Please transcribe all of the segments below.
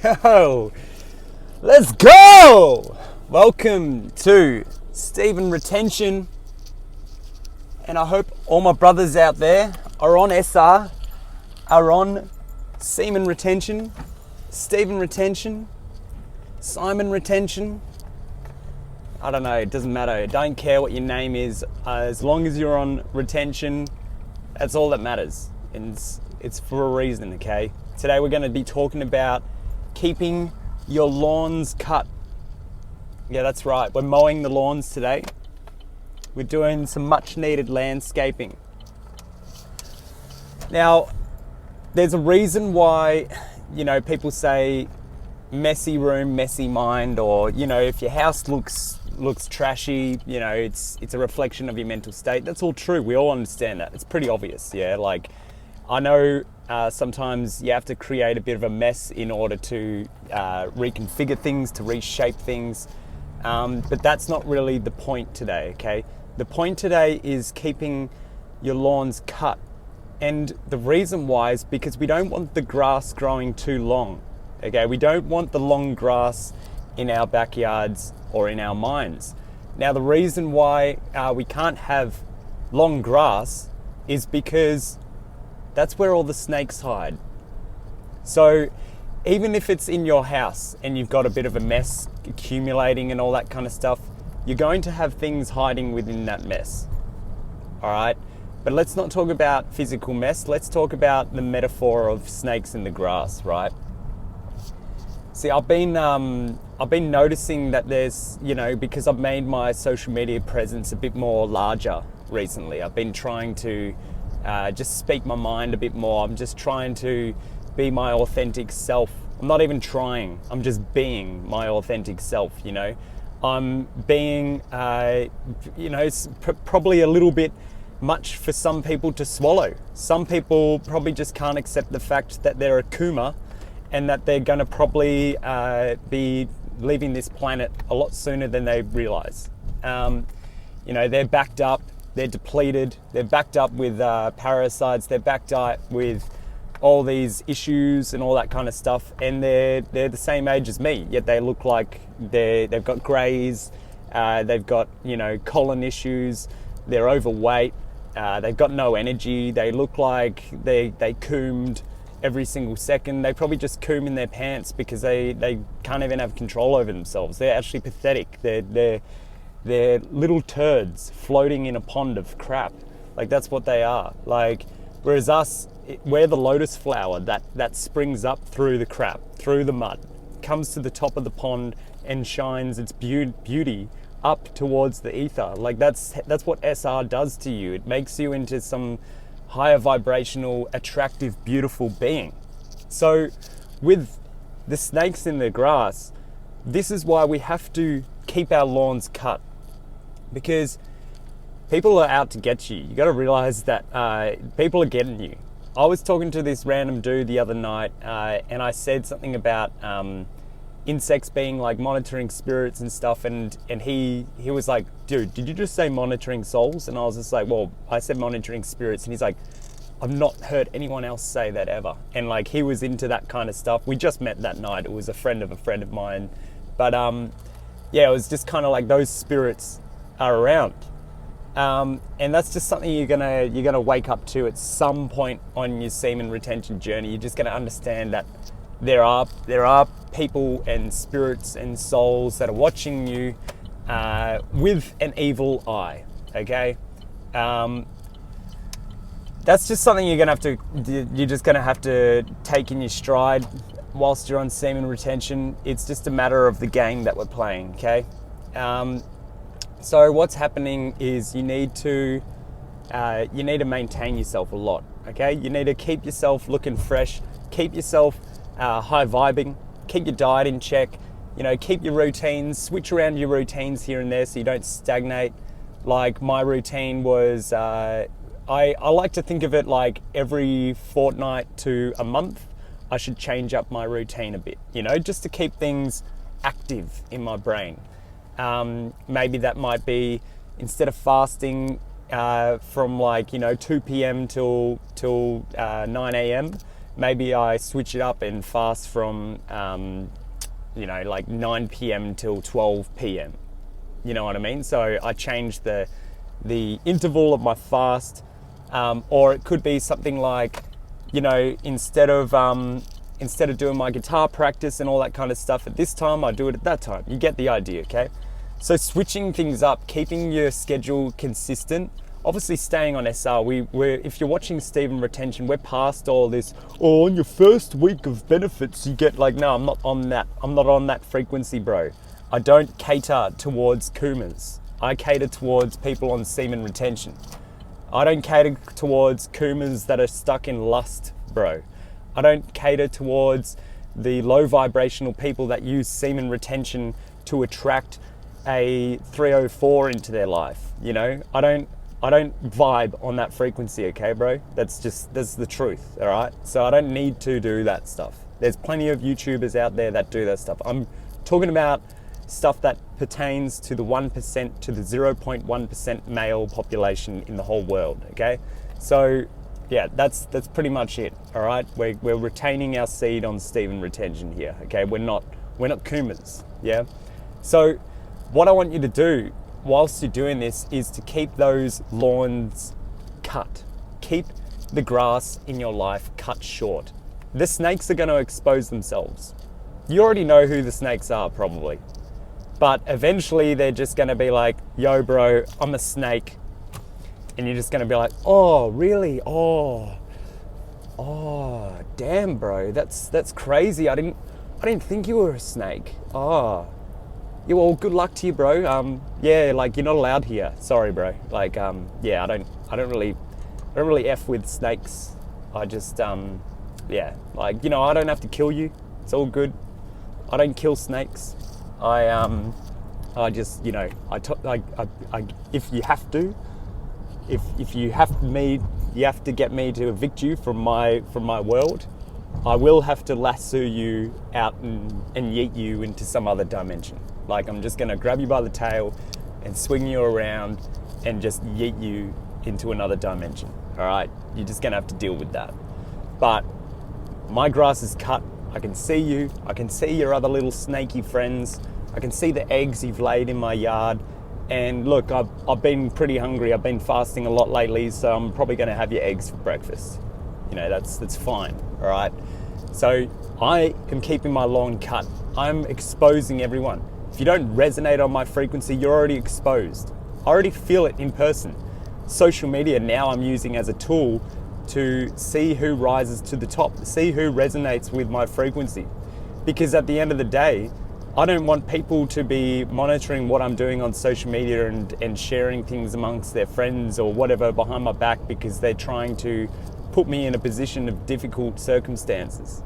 go. Let's go. Welcome to Semen Retention. And I hope all my brothers out there are on SR, are on Semen Retention, Stephen Retention, Simon Retention. I don't know, it doesn't matter. I don't care what your name is. As long as you're on retention, that's all that matters. And it's for a reason, okay? Today we're going to be talking about keeping your lawns cut. Yeah, that's right. We're mowing the lawns today. We're doing some much needed landscaping. Now, there's a reason why, people say messy room, messy mind, or, if your house looks trashy, it's a reflection of your mental state. That's all true. We all understand that. It's pretty obvious, yeah? Like, I know sometimes you have to create a bit of a mess in order to reconfigure things, to reshape things, but that's not really the point today, okay? The point today is keeping your lawns cut. And the reason why is because we don't want the grass growing too long, okay? We don't want the long grass in our backyards or in our minds. Now, the reason why we can't have long grass is because that's where all the snakes hide. So even if it's in your house and you've got a bit of a mess accumulating and all that kind of stuff, you're going to have things hiding within that mess, all right? But let's not talk about physical mess. Let's talk about the metaphor of snakes in the grass, right? See, I've been noticing that there's, because I've made my social media presence a bit more larger recently. I've been trying to just speak my mind a bit more. I'm just trying to be my authentic self. I'm not even trying. I'm just being my authentic self, I'm being, probably a little bit much for some people to swallow. Some people probably just can't accept the fact that they're a Kuma and that they're going to probably be leaving this planet a lot sooner than they realize. They're backed up, they're depleted, they're backed up with parasites, they're backed up with all these issues and all that kind of stuff, and they're the same age as me, yet they look like they've got greys, they've got colon issues, they're overweight, they've got no energy, they look like they combed every single second. They probably just coom in their pants because they can't even have control over themselves. They're actually pathetic. They're little turds floating in a pond of crap. Like, that's what they are. Like, whereas us, we're the lotus flower that springs up through the crap, through the mud, comes to the top of the pond and shines its beauty up towards the ether. Like, that's what SR does to you. It makes you into some higher vibrational, attractive, beautiful being. So with the snakes in the grass, this is why we have to keep our lawns cut, because people are out to get you. You got to realize that people are getting you. I was talking to this random dude the other night, and I said something about insects being like monitoring spirits and stuff, and he was like, dude, did you just say monitoring souls? And I was just like, well, I said monitoring spirits. And he's like, I've not heard anyone else say that ever. And like, he was into that kind of stuff. We just met that night. It was a friend of mine, but yeah, it was just kind of like those spirits are around, and that's just something you're gonna wake up to at some point on your semen retention journey. You're just gonna understand that there are people and spirits and souls that are watching you with an evil eye, okay? That's just something you're just gonna have to take in your stride whilst you're on semen retention. It's just a matter of the game that we're playing, okay? So what's happening is you need to maintain yourself a lot, okay? You need to keep yourself looking fresh, keep yourself high vibing, keep your diet in check, keep your routines, switch around your routines here and there so you don't stagnate. Like, my routine was, I like to think of it like every fortnight to a month, I should change up my routine a bit, just to keep things active in my brain. Maybe that might be, instead of fasting from 2 p.m. till 9 a.m., maybe I switch it up and fast from, like 9 p.m. till 12 p.m. You know what I mean? So I change the interval of my fast, or it could be something like, instead of doing my guitar practice and all that kind of stuff at this time, I do it at that time. You get the idea, okay? So switching things up, keeping your schedule consistent, obviously staying on SR. If you're watching Semen Retention, we're past all this, on your first week of benefits, you get no, I'm not on that. I'm not on that frequency, bro. I don't cater towards Coomers. I cater towards people on Semen Retention. I don't cater towards Coomers that are stuck in lust, bro. I don't cater towards the low vibrational people that use Semen Retention to attract a 304 into their life. I don't vibe on that frequency, okay, bro? That's the truth, all right? So I don't need to do that stuff. There's plenty of YouTubers out there that do that stuff. I'm talking about stuff that pertains to the 1% to the 0.1% male population in the whole world, okay? So yeah, that's pretty much it, all right? We're retaining our seed on Semen Retention here, okay? We're not Coomers, yeah? So what I want you to do whilst you're doing this is to keep those lawns cut. Keep the grass in your life cut short. The snakes are going to expose themselves. You already know who the snakes are, probably. But eventually they're just going to be like, yo, bro, I'm a snake. And you're just going to be like, oh, really? Oh, damn, bro. That's crazy. I didn't think you were a snake. Oh. Yeah, well, good luck to you, bro. Yeah, you're not allowed here. Sorry, bro. Yeah, I don't really F with snakes. I just, yeah, I don't have to kill you. It's all good. I don't kill snakes. I just, if you have to, if you have to get me to evict you from my world, I will have to lasso you out and yeet you into some other dimension. I'm just gonna grab you by the tail and swing you around and just yeet you into another dimension. All right, you're just gonna have to deal with that. But my grass is cut. I can see you. I can see your other little snaky friends. I can see the eggs you've laid in my yard. And look, I've been pretty hungry. I've been fasting a lot lately, so I'm probably gonna have your eggs for breakfast. That's fine, all right? So I am keeping my lawn cut. I'm exposing everyone. If you don't resonate on my frequency, you're already exposed. I already feel it in person. Social media now I'm using as a tool to see who rises to the top, see who resonates with my frequency. Because at the end of the day, I don't want people to be monitoring what I'm doing on social media and sharing things amongst their friends or whatever behind my back because they're trying to put me in a position of difficult circumstances.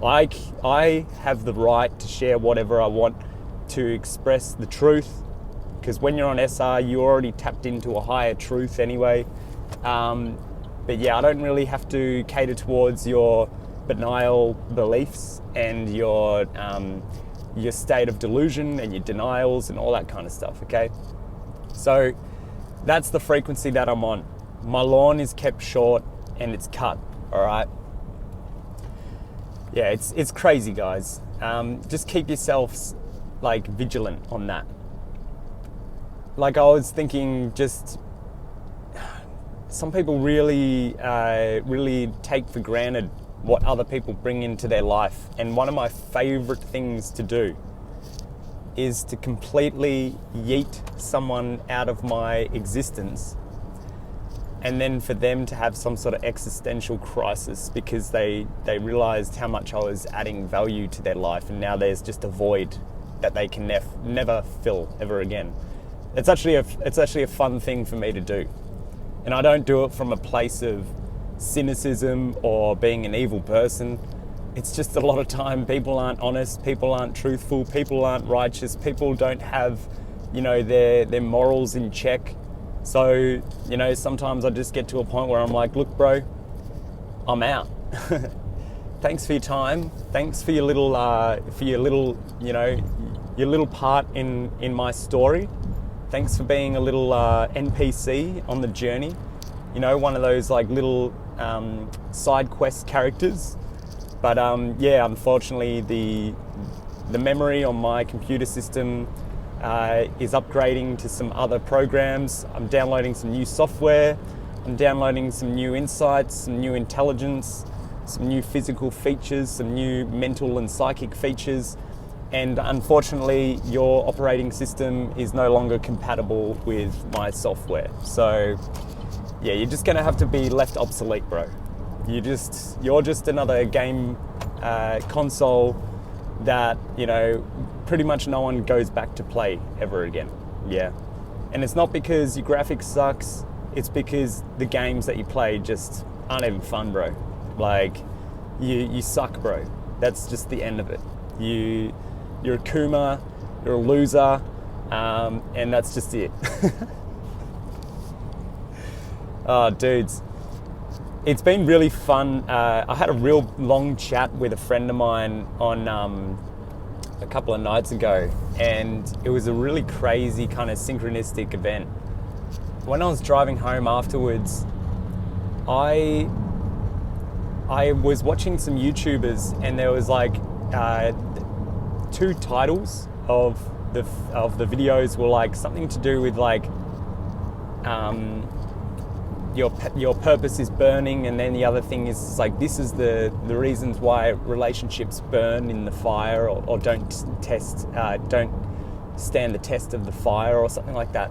I have the right to share whatever I want, to express the truth, because when you're on SR, you already tapped into a higher truth anyway. But yeah, I don't really have to cater towards your denial beliefs and your state of delusion and your denials and all that kind of stuff, okay? So that's the frequency that I'm on. My lawn is kept short and it's cut, all right? Yeah, it's crazy, guys. Just keep yourselves vigilant on that. I was thinking, just some people really take for granted what other people bring into their life. And one of my favorite things to do is to completely yeet someone out of my existence, and then for them to have some sort of existential crisis because they realized how much I was adding value to their life, and now there's just a void that they can never fill ever again. It's actually a fun thing for me to do. And I don't do it from a place of cynicism or being an evil person. It's just a lot of time people aren't honest, people aren't truthful, people aren't righteous, people don't have, their morals in check. So, sometimes I just get to a point where I'm like, look, bro, I'm out. Thanks for your time. Thanks for your little part in my story. Thanks for being a little NPC on the journey. One of those little side quest characters. But yeah, unfortunately, the memory on my computer system is upgrading to some other programs. I'm downloading some new software. I'm downloading some new insights, some new intelligence, some new physical features, some new mental and psychic features. And unfortunately, your operating system is no longer compatible with my software. So yeah, you're just gonna have to be left obsolete, bro. You're just another game console that, you know, pretty much no one goes back to play ever again. Yeah. And it's not because your graphics sucks, it's because the games that you play just aren't even fun, bro. Like, you suck, bro. That's just the end of it. You're a Kuma, you're a loser, and that's just it. Oh, dudes. It's been really fun. I had a real long chat with a friend of mine on a couple of nights ago, and it was a really crazy kind of synchronistic event. When I was driving home afterwards, I was watching some YouTubers, and there was like two titles of the videos were like something to do with like your purpose is burning, and then the other thing is like, this is the reasons why relationships burn in the fire, or don't stand the test of the fire, or something like that.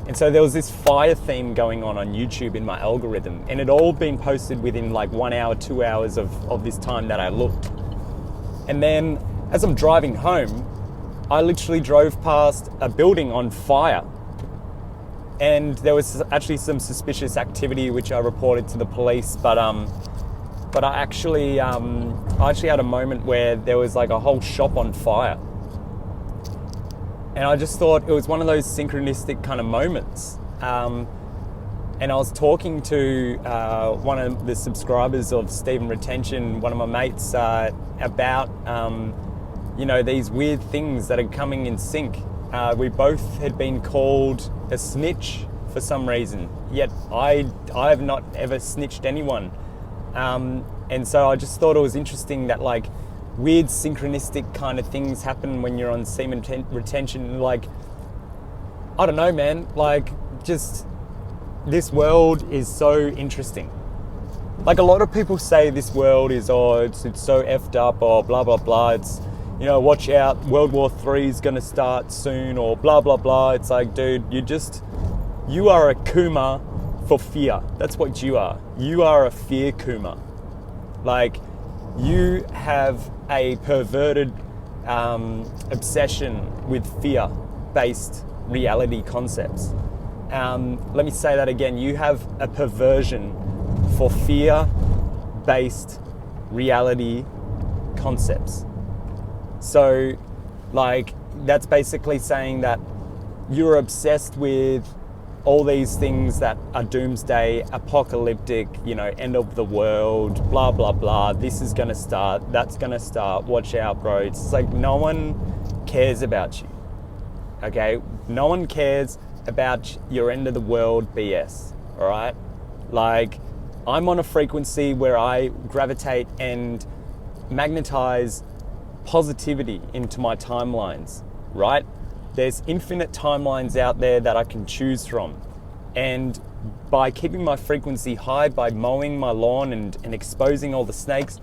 And so there was this fire theme going on YouTube in my algorithm, and it all been posted within like 1 hour, 2 hours of this time that I looked. And then as I'm driving home, I literally drove past a building on fire. And there was actually some suspicious activity which I reported to the police, but I actually had a moment where there was like a whole shop on fire. And I just thought it was one of those synchronistic kind of moments. And I was talking to one of the subscribers of Semen Retention, one of my mates, about you know, these weird things that are coming in sync. We both had been called a snitch for some reason, yet I have not ever snitched anyone. And so I just thought it was interesting that like weird synchronistic kind of things happen when you're on Semen Retention. Like, I don't know, man, like, just this world is so interesting. Like, a lot of people say this world is, it's so effed up, or blah, blah, blah. It's, you know, watch out, World War III is going to start soon, or blah, blah, blah. It's like, dude, you are a Kuma for fear. That's what you are. You are a fear Kuma. Like, you have a perverted obsession with fear-based reality concepts. Let me say that again. You have a perversion for fear-based reality concepts. So, like, that's basically saying that you're obsessed with all these things that are doomsday, apocalyptic, you know, end of the world, blah, blah, blah. This is going to start, that's going to start, watch out, bro. It's like no one cares about you, okay? No one cares about your end of the world BS, all right? Like, I'm on a frequency where I gravitate and magnetize positivity into my timelines, right? There's infinite timelines out there that I can choose from. And by keeping my frequency high, by mowing my lawn and exposing all the snakes,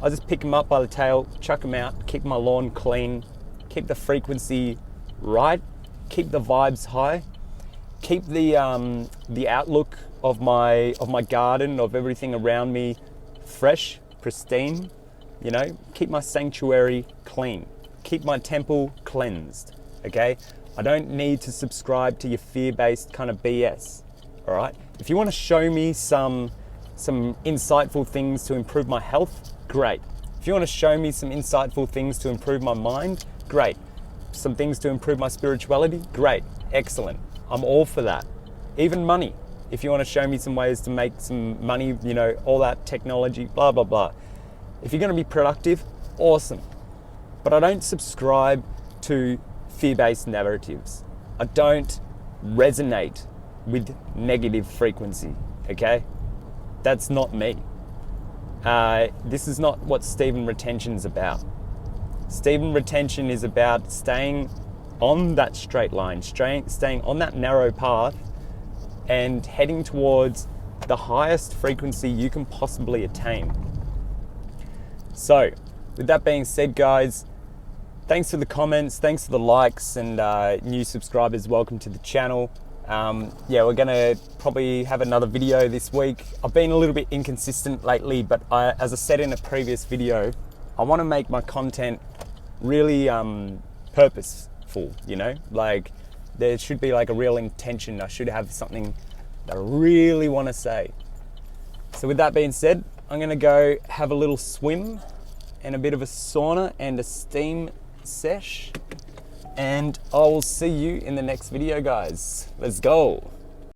I just pick them up by the tail, chuck them out, keep my lawn clean, keep the frequency right, keep the vibes high, keep the outlook of my garden, of everything around me fresh, pristine. You know, keep my sanctuary clean, keep my temple cleansed, okay? I don't need to subscribe to your fear-based kind of BS, all right? If you want to show me some insightful things to improve my health, great. If you want to show me some insightful things to improve my mind, great. Some things to improve my spirituality, great, excellent. I'm all for that. Even money. If you want to show me some ways to make some money, you know, all that technology, blah, blah, blah. If you're going to be productive, awesome. But I don't subscribe to fear-based narratives. I don't resonate with negative frequency, okay? That's not me. This is not what Steven retention is about. Steven retention is about staying on that straight line, staying on that narrow path and heading towards the highest frequency you can possibly attain. So, with that being said, guys, thanks for the comments, thanks for the likes, and new subscribers, welcome to the channel. Yeah, we're gonna probably have another video this week. I've been a little bit inconsistent lately, but as I said in a previous video, I want to make my content really purposeful, you know? Like, there should be like a real intention. I should have something that I really want to say. So with that being said, I'm gonna go have a little swim and a bit of a sauna and a steam sesh, and I will see you in the next video, guys. Let's go.